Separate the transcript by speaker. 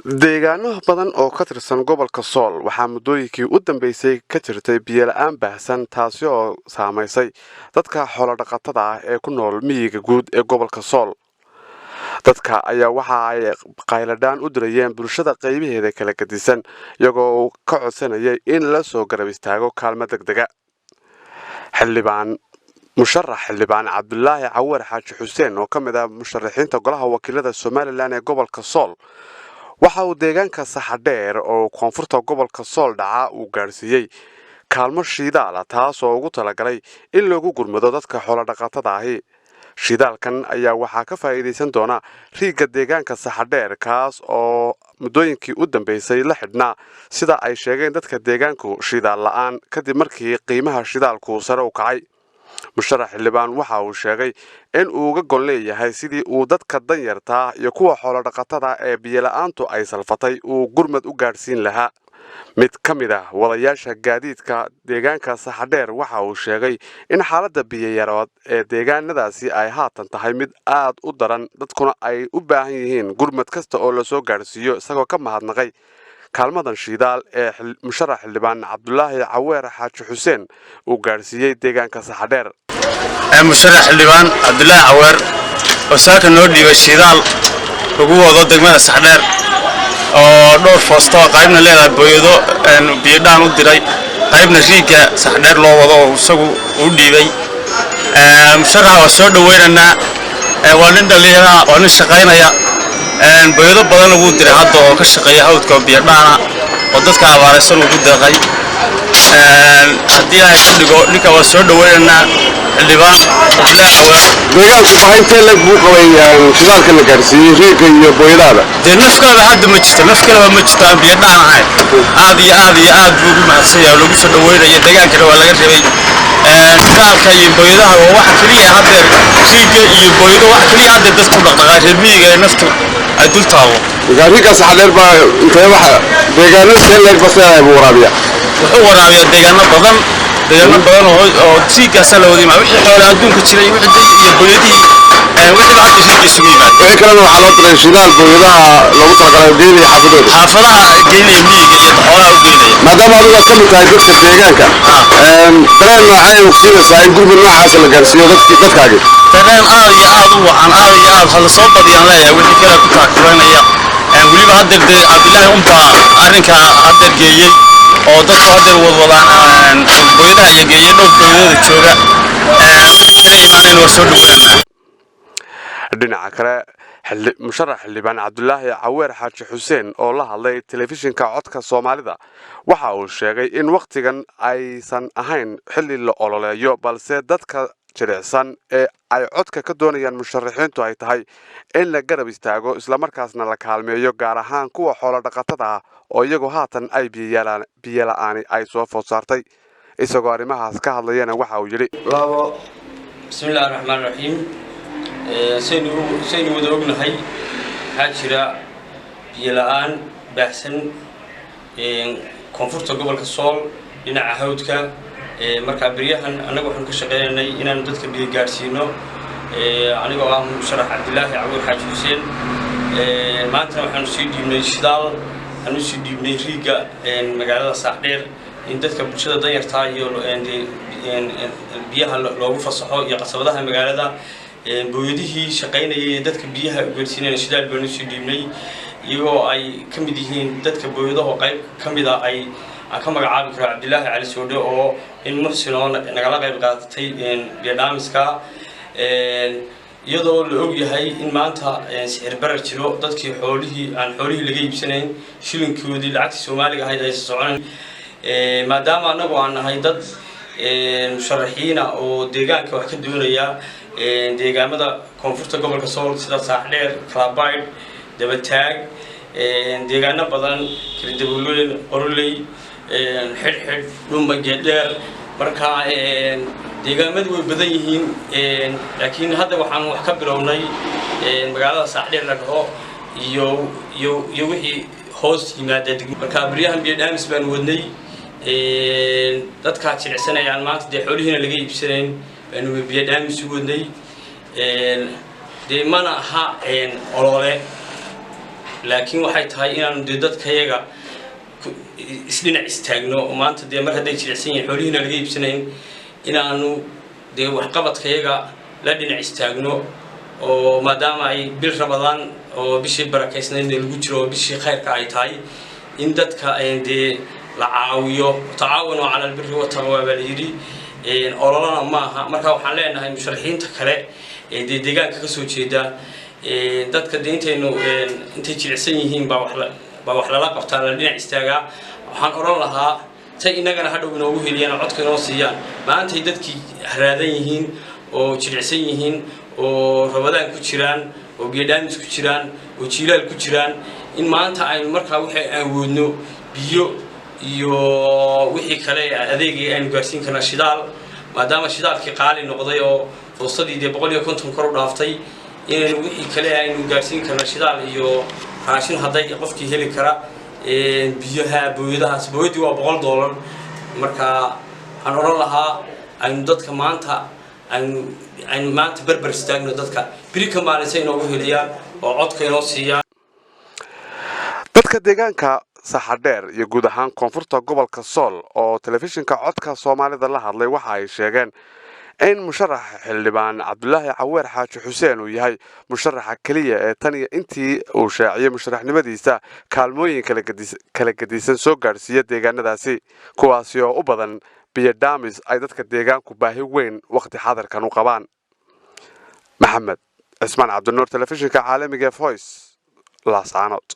Speaker 1: deegaano badan oo ka tirsan gobolka Sool waxaa muddooyinkii u dambeysay ka jirtay biyo la'aan baahsan taasi oo saamaysay dadka xoolo dhaqatada ah ee ku nool miyiga guud ee gobolka Sool. Dadka ayaa waxa ay qayladaan u dirayeen bulshada qaybaheeda kala gedisan iyagoo ka codsanayay in la soo garab istaago kaalmo degdega. musharax xildhibaan Cabdulaahi Cawar Xaaji Xuseen oo ka mid ah musharaxiinta golaha wakiilada Soomaaliland ee gobolka Sool waxa uu deegaanka Saxadheer oo koonfurta gobolka Sool dhaca uu gaarsiiyay kaalmo shidaal ah taas oo ugu talagalay in lagu gurmado dadka xoolo dhaqatada ah. Shidaalkan ayaa waxaa ka faa'iideysan doona riigga deegaanka Saxadheer kaas oo muddooyinkii u dambeysay la xidhnaa sida ay sheegeen dadka deegaanku shidaal la'aan kadib markii qiimaha shidaalku sare u kacay. musharax xildhibaan waxa uu sheegay in uu uga gol leeyahay sidii uu dadka danyarta iyo kuwa xoolo dhaqatada ee biyo la'aantu ay salfatay uu gurmad u gaarsiin lahaa. mid ka mid ah wadayaasha gaadiidka deegaanka Saxadheer waxa uu sheegay in xaaladda biyo yarood ee deegaanadaasi ay haatan tahay mid aad u daran dadkuna ay u baahan yihiin gurmad kasta oo la soo gaarsiiyo isagoo ka mahadnaqay kaalmadan shidaal ee musharax xildhibaan Cabdulaahi Cawar Xaaji Xuseen uu gaarsiiyay deegaanka Saxadheer.
Speaker 2: musharax xildhibaan Cabdulaahi Cawar oo saaka noo dhiibay shidaal ugu wado degmada Saxadheer oo dhowr foosto qaybna leedahay booyado biyo dhaan u diray qaybna riigga Saxadheer loo wado oo isagu u dhiibay. musharax oo soo dhaweynana waa nin dhalinyaro oo nin shaqaynaya booyado badan ugu diray hadda oo ka shaqeeya hawdka biyo dhaana oo dadka abaaraysan ugu deeqay. haddii ay ku dhigo ninka waa soo dhaweynana xildhibaan Cabdulaahi Cawar
Speaker 3: deegaanku maxay intee lag buu qabay shidaalka la gaarsiiyay riigga iyo booyadaada
Speaker 2: dee nafkaada hadda ma jirto naf kaleba ma jirto aan biyo dhaan ahayn aad iyo aad buu ugu mahadsan yahay lagu soo dhaweynaya deegaankana waa laga rabay. shidaalka iyo booyadaha waa waxa kaliya haddeer riigga iyo booyado waxa kaliya haddeer dadku dhaqdhaqaa reer miyiga ee naftu ay dul taabo.
Speaker 3: riigga Saxadheer baa intee waxa deegaano see leeg baseeday buu waraabiya
Speaker 2: wuxuu waraabiyaa deegaano badan oo riiggaas la wadimaa wixii xoolo adduunka jiray wixii iyo booyadii wixii hadda riigga isugu yimaado.
Speaker 3: wixii kalena waxaa loo diray shidaal booyadaha loogu talagalay geynaya
Speaker 2: xaafadaha geynaya miyiga iyo xoolaha u geynaya.
Speaker 3: maadaama adiga ka mid tahay dadka deegaanka dareen noocay ogsiinaysaa in gurmud noocaas la gaarsiiyo dadkaagi
Speaker 2: dareen aad iyo aad u wacan aad iyo aad hala soo badiyaan leeyahay wixii kale ku taakulanaya weliba haddeer dee Cabdulaahi unbaa arrinka haddeer geeyey oo dadku haddeer wadwadaan booyadaha iyo geeyey dhowr booyadooda jooga kala imaaneen waa soo dhaweynayna.
Speaker 1: dhinaca kale musharax xildhibaan Cabdulaahi Cawar Xaaji Xuseen oo la hadlay telefishinka codka Soomaalida waxa uu sheegay in waqtigan aysan ahayn xilli la ololeeyo balse dadka jilicsan ee ay codka ka doonayaan musharaxiintu ay tahay in la garab istaago isla markaasna la kaalmeeyo gaar ahaan kuwa xoolo dhaqatada ah oo iyagu haatan ay biyo la'aani ay soo food saartay. isagoo arrimahaas ka hadlayana waxa uu yidhi
Speaker 4: bismillaahi raxmaani raxiim. saynu wada ognahay waxaa jira biyo la'aan baahsan koonfurta gobolka Sool dhinaca hawdka marka bariyahan anagu waxaan ka shaqeynay inaan dadka biyo gaarsiino anigoo ah musharax Cabdulaahi Cawar Xaaji Xuseen. maanta waxaan sii dhiibnay shidaal aan sii dhiibnay riigga magaalada Saxadheer in dadka bulshada danyarta iyo biyaha loogu fasaxo iyo qasabadaha magaalada booyadihii shaqaynayay dadka biyaha gaarsiinayna shidaal baan sii dhiibnay iyagoo ay ka mid yihiin dadka booyadaha qayb ka mid ah ay ka magacaabi karo Cabdulaahi Cali Soodhe oo in muxsin oo nagala qayb qaadatay biyo dhaamiska iyadoo la og yahay in maanta sicir barar jiro dadkii xoolihii laga iibsanayn shilinkoodii lacagta Soomaaliga ahayd ay soconayaan maadaama anagu aan nahay dad musharaxiina oo deegaanka wax ka doonaya deegaamada koonfurta gobolka Sool sida Saxadheer Kalabayd Dabataag deegaano badan kala daboolooyin qoroley xidhxidh dhuma geedheer marka deegaamadu way badan yihiin laakiin hadda waxaan wax ka bilownay magaalada Saxadheer la dhaho iyo wixii hoos yimaada marka bariyahan biyo dhaamis baan wadnay dadka jilicsanayaan maanta dee xoolihiina laga iibsanayn baanu biyo dhaamis u wadnay dee mana aha olole laakiin waxay tahay inaanu dee dadkayaga isdhinac istaagno maanta dee mar hadday jilicsan yihiin xoolihiina laga iibsanayn inaanu dee waxqabadkayaga la dhinac istaagno oo maadaama ay bil Ramadaan oo bishii barakaysnayd lagu jiro bishii khayrka ay tahay in dadka dee la caawiyo tacaawunu cala albirri wattaqwa baa la yidhi ololana maaha marka waxaan leenahay musharaxiinta kale ee deegaanka ka soo jeeda dadka deentaynu intay jilicsan yihiin baa wax lala qabtaa la dhinac istaagaa waxaan oran lahaa tay inagana hadhow inoogu heliyaan codka inoo siiyaan maanta ay dadkii haraadan yihiin oo jilicsan yihiin oo Ramadaan ku jiraan oo geedaamis ku jiraan oo jiilaal ku jiraan in maanta aynu markaa wixii awoodno biyo iyo wixii kale adeegii aynu gaarsiin karna shidaal maadaama shidaalkii qaali noqday oo foosadii 150 kor u dhaaftay in wixii kale aynu gaarsiin karna shidaal iyo raashin haday qofkii heli kara biyaha booyadahaas booyadii waa $100 marka waxaan oran lahaa aynu dadka maanta aynu maanta barbar istaagno dadka biri ka maalinsa inoogu heliyaan oo codka inoo siiyaan
Speaker 1: dadka deegaanka saxadheer iyo guud ahaan koonfurta gobolka Sool oo telefishinka codka Soomaalida la hadlay waxa ay sheegeen in musharax xildhibaan Cabdullaahi Caweer Xaaji Xuseen uu yahay musharaxa kaliya ee tan iyo intii uu shaaciyay musharaxnimadiisa kaalmooyin kala gedisan soo gaarsiiyay deegaanadaasi kuwaasi oo u badan biyo dhaamis ay dadka deegaanku baahi weyn waqti xadarkan u qabaan Muhamed Cabdi telefishinka caalamiga Voice Laascaanood